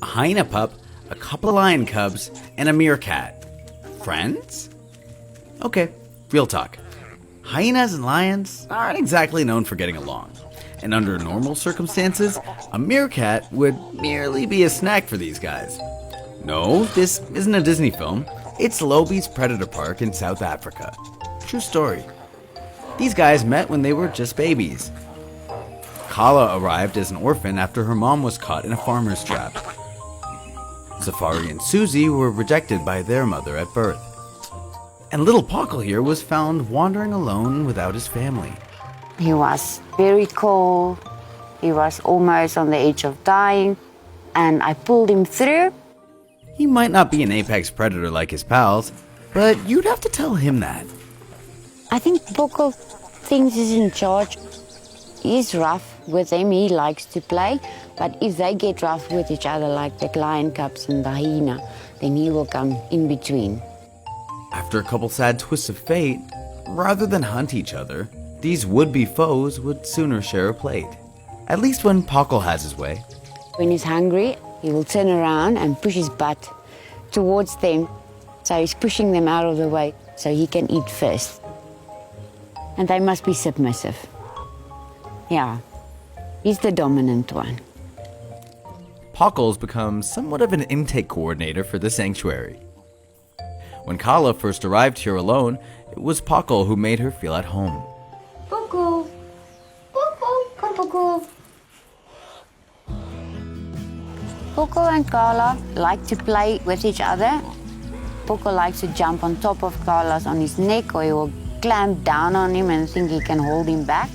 a hyena pup, a couple of lion cubs, and a meerkat. Friends? Okay, real talk. Hyenas and lions aren't exactly known for getting along, and under normal circumstances, a meerkat would merely be a snack for these guys. No, this isn't a Disney film. It's Lobi's Predator Park in South Africa. True story. These guys met when they were just babies. Kala arrived as an orphan after her mom was caught in a farmer's trap. Safari and Susie were rejected by their mother at birth. And little Pockle here was found wandering alone without his family. He was very cold. He was almost on the edge of dying, and I pulled him through. He might not be an apex predator like his pals, but you'd have to tell him that. I think Pockle thinks he's in charge. He's rough with them, he likes to play, but if they get rough with each other like the lion cubs and the hyena, then he will come in between. After a couple sad twists of fate, rather than hunt each other, these would-be foes would sooner share a plate. At least when Pockle has his way. When he's hungry, he will turn around and push his butt towards them. So he's pushing them out of the way so he can eat first. And they must be submissive. Yeah, he's the dominant one. Pockle's become somewhat of an intake coordinator for the sanctuary. When Kala first arrived here alone, it was Pockle who made her feel at home. Pockle! Pockle! Come, Pockle! Pockle and Kala like to play with each other. Pockle likes to jump on top of Kala's on his neck, or he will clamp down on him and think he can hold him back.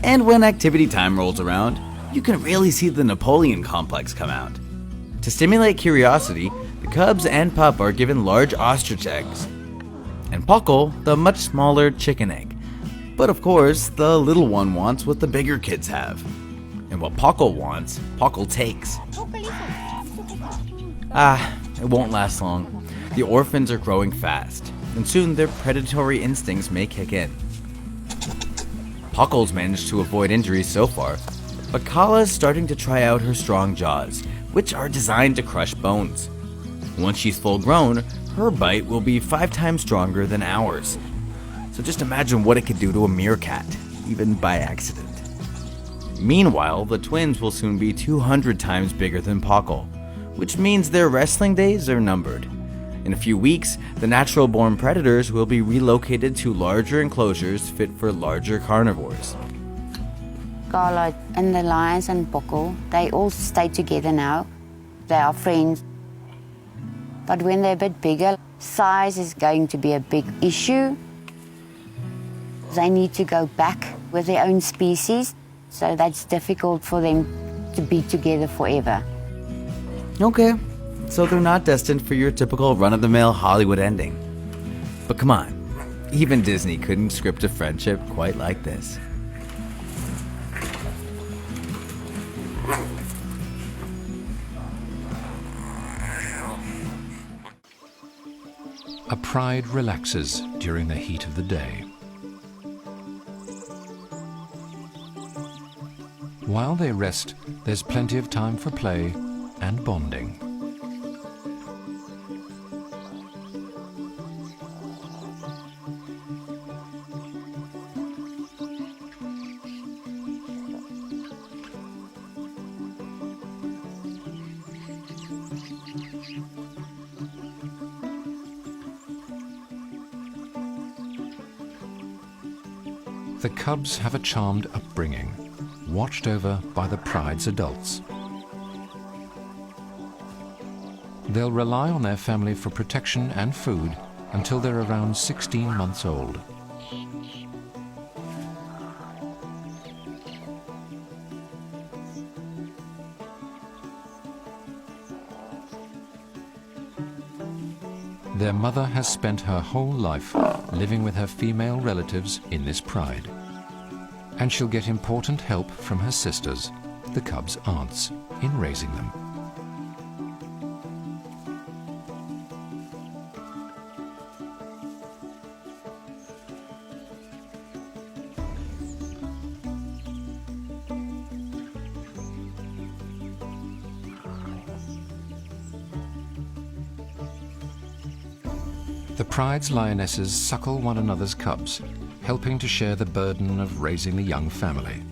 And when activity time rolls around, you can really see the Napoleon complex come out. To stimulate curiosity, the cubs and pup are given large ostrich eggs, and Pockle the much smaller chicken egg. But of course, the little one wants what the bigger kids have. And what Pockle wants, Pockle takes. It won't last long. The orphans are growing fast, and soon their predatory instincts may kick in. Pockle's managed to avoid injuries so far, but Kala is starting to try out her strong jaws, which are designed to crush bones. Once she's full grown, her bite will be 5 times stronger than ours. So just imagine what it could do to a meerkat, even by accident. Meanwhile, the twins will soon be 200 times bigger than Pockle, which means their wrestling days are numbered. In a few weeks, the natural-born predators will be relocated to larger enclosures fit for larger carnivores. Kala and the lions and Pockle, they all stay together now. They are friends. But when they're a bit bigger, size is going to be a big issue. They need to go back with their own species, so that's difficult for them to be together forever. Okay, so they're not destined for your typical run-of-the-mill Hollywood ending. But come on, even Disney couldn't script a friendship quite like this. A pride relaxes during the heat of the day. While they rest, there's plenty of time for play and bonding. The cubs have a charmed upbringing, watched over by the pride's adults. They'll rely on their family for protection and food until they're around 16 months old. Their mother has spent her whole life living with her female relatives in this pride. And she'll get important help from her sisters, the cubs' aunts, in raising them. The pride's lionesses suckle one another's cubs, helping to share the burden of raising the young family.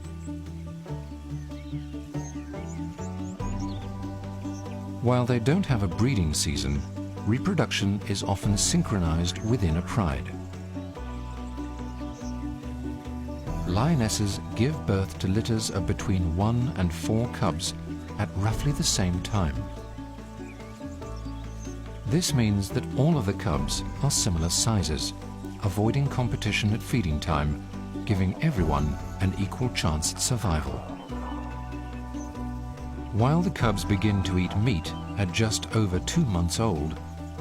While they don't have a breeding season, reproduction is often synchronized within a pride. Lionesses give birth to litters of between 1 and 4 cubs at roughly the same time. This means that all of the cubs are similar sizes, avoiding competition at feeding time, giving everyone an equal chance at survival. While the cubs begin to eat meat at just over 2 months old,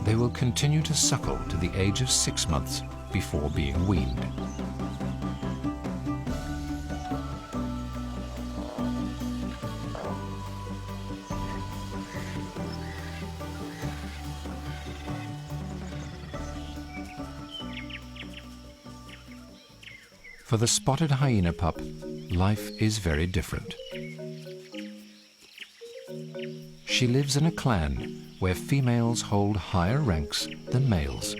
they will continue to suckle to the age of 6 months before being weaned. For the spotted hyena pup, life is very different. She lives in a clan where females hold higher ranks than males.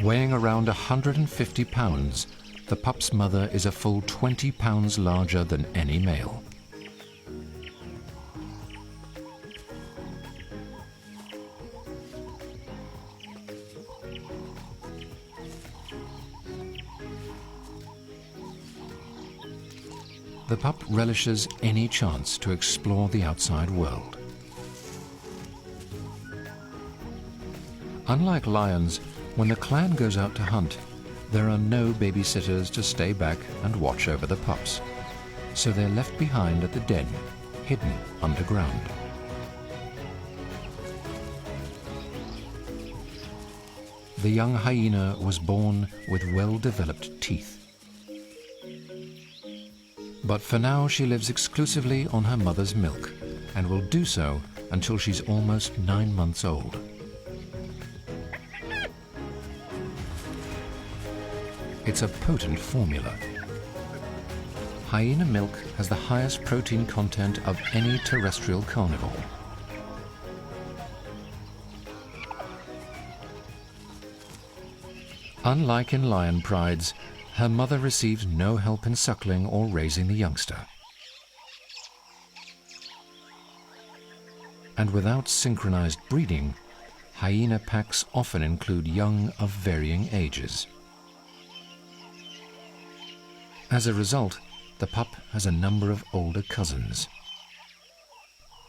Weighing around 150 pounds, the pup's mother is a full 20 pounds larger than any male. The pup relishes any chance to explore the outside world. Unlike lions, when the clan goes out to hunt, there are no babysitters to stay back and watch over the pups, so they're left behind at the den, hidden underground. The young hyena was born with well-developed teeth. But for now, she lives exclusively on her mother's milk and will do so until she's almost 9 months old. It's a potent formula. Hyena milk has the highest protein content of any terrestrial carnivore. Unlike in lion prides, her mother receives no help in suckling or raising the youngster. And without synchronized breeding, hyena packs often include young of varying ages. As a result, the pup has a number of older cousins.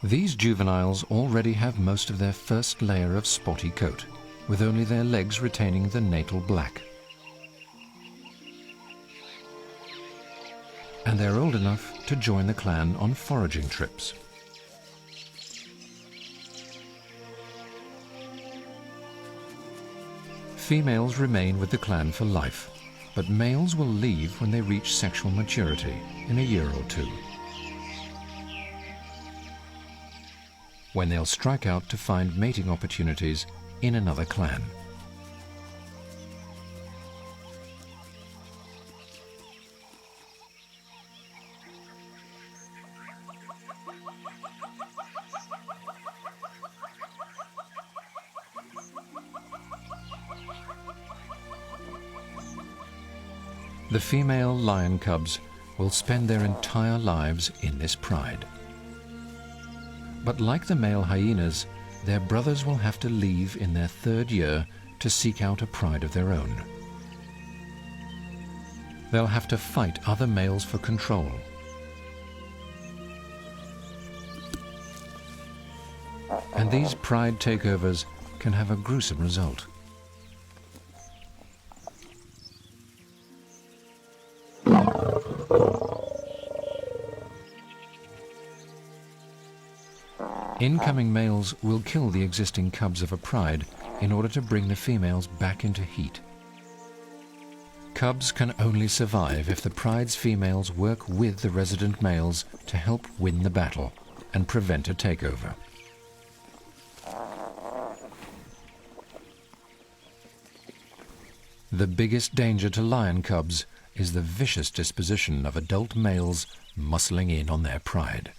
These juveniles already have most of their first layer of spotty coat, with only their legs retaining the natal black. And they're old enough to join the clan on foraging trips. Females remain with the clan for life, but males will leave when they reach sexual maturity in a year or 2, when they'll strike out to find mating opportunities in another clan. The female lion cubs will spend their entire lives in this pride. But like the male hyenas, their brothers will have to leave in their 3rd year to seek out a pride of their own. They'll have to fight other males for control. And these pride takeovers can have a gruesome result. Incoming males will kill the existing cubs of a pride in order to bring the females back into heat. Cubs can only survive if the pride's females work with the resident males to help win the battle and prevent a takeover. The biggest danger to lion cubs is the vicious disposition of adult males muscling in on their pride.